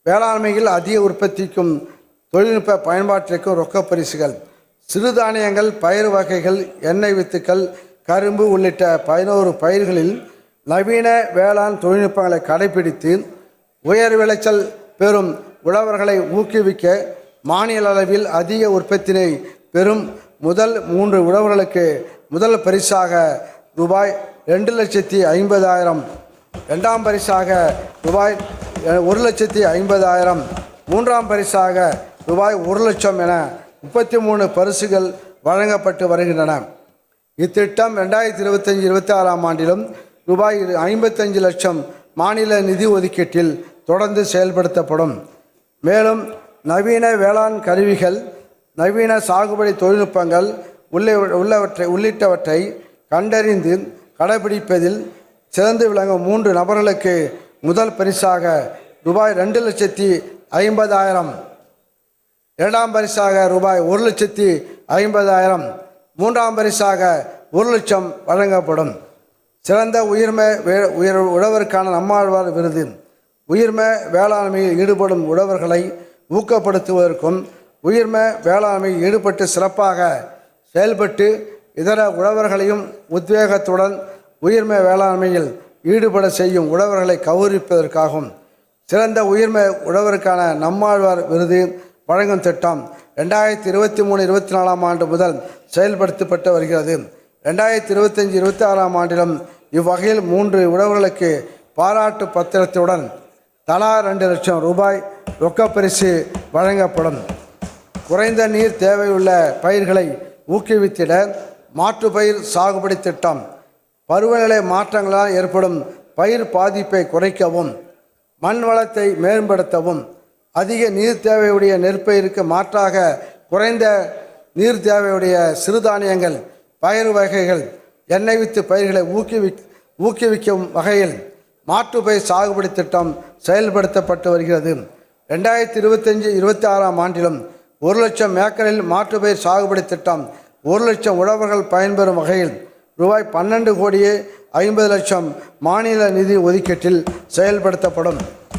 வேளாண்மையில் அதிக உற்பத்திக்கும் தொழில்நுட்ப பயன்பாட்டிற்கும் ரொக்க பரிசுகள். சிறுதானியங்கள், பயிர் வகைகள், எண்ணெய் வித்துக்கள், கரும்பு உள்ளிட்ட 11 பயிர்களில் நவீன வேளாண் தொழில்நுட்பங்களை கடைபிடித்து உயர் விளைச்சல் பெறும் உழவர்களை ஊக்குவிக்க மாநில அளவில் அதிக உற்பத்தினை பெறும் முதல் 3 உழவர்களுக்கு முதல் பரிசாக ரூபாய் 2,50,000, இரண்டாம் பரிசாக ரூபாய் 1,50,000, மூன்றாம் பரிசாக ரூபாய் 1,00,000 என 33 பரிசுகள் வழங்கப்பட்டு வருகின்றன. இத்திட்டம் 2025-26 ஆண்டிலும் ரூபாய் 55 லட்சம் மாநில நிதி ஒதுக்கீட்டில் தொடர்ந்து செயல்படுத்தப்படும். மேலும் நவீன வேளாண் கருவிகள், நவீன சாகுபடி தொழில்நுட்பங்கள் உள்ளிட்டவற்றை கண்டறிந்து கடைபிடிப்பதில் சிறந்து விளங்கும் 3 நபர்களுக்கு முதல் பரிசாக ரூபாய் 2,50,000, இரண்டாம் பரிசாக ரூபாய் 1,50,000, மூன்றாம் பரிசாக 1,00,000 வழங்கப்படும். சிறந்த உழவருக்கான நம்மாழ்வார் விருது உயிர்ம வேளாண்மையில் ஈடுபடும் உழவர்களை ஊக்கப்படுத்துவதற்கும் உயிர்ம வேளாண்மையில் ஈடுபட்டு சிறப்பாக செயல்பட்டு இதர உழவர்களையும் உத்வேகத்துடன் உயிர்ம வேளாண்மையில் ஈடுபட செய்யும் உழவர்களை கௌரவிப்பதற்காகவும் சிறந்த உயிர்ம உழவருக்கான நம்மாழ்வார் விருது வழங்கும் திட்டம் 2023-24 ஆண்டு முதல் செயல்படுத்தப்பட்டு வருகிறது. 2025-26 ஆண்டிலும் இவ்வகையில் 3 உழவர்களுக்கு பாராட்டு பத்திரத்துடன் தலா 2 லட்சம் ரூபாய் ரொக்கப்பரிசு வழங்கப்படும். குறைந்த நீர் தேவையுள்ள பயிர்களை ஊக்குவித்திட மாற்று பயிர் சாகுபடி திட்டம் பருவநிலை மாற்றங்களால் ஏற்படும் பயிர் பாதிப்பை குறைக்கவும் மண் வளத்தை மேம்படுத்தவும் அதிக நீர் தேவையுடைய நெற்பயிருக்கு மாற்றாக குறைந்த நீர் தேவையுடைய சிறுதானியங்கள், பயிர் வகைகள், எண்ணெய் வித்து பயிர்களை ஊக்குவிக்கும் வகையில் மாற்றுப்பயிர் சாகுபடி திட்டம் செயல்படுத்தப்பட்டு வருகிறது. 2025-26 ஆண்டிலும் 1,00,000 ஏக்கரில் மாற்றுப்பயிர் சாகுபடி திட்டம் 1,00,000 உழவர்கள் பயன்பெறும் வகையில் ரூபாய் 12,50,00,000 மாநில நிதி ஒதுக்கீட்டில் செயல்படுத்தப்படும்.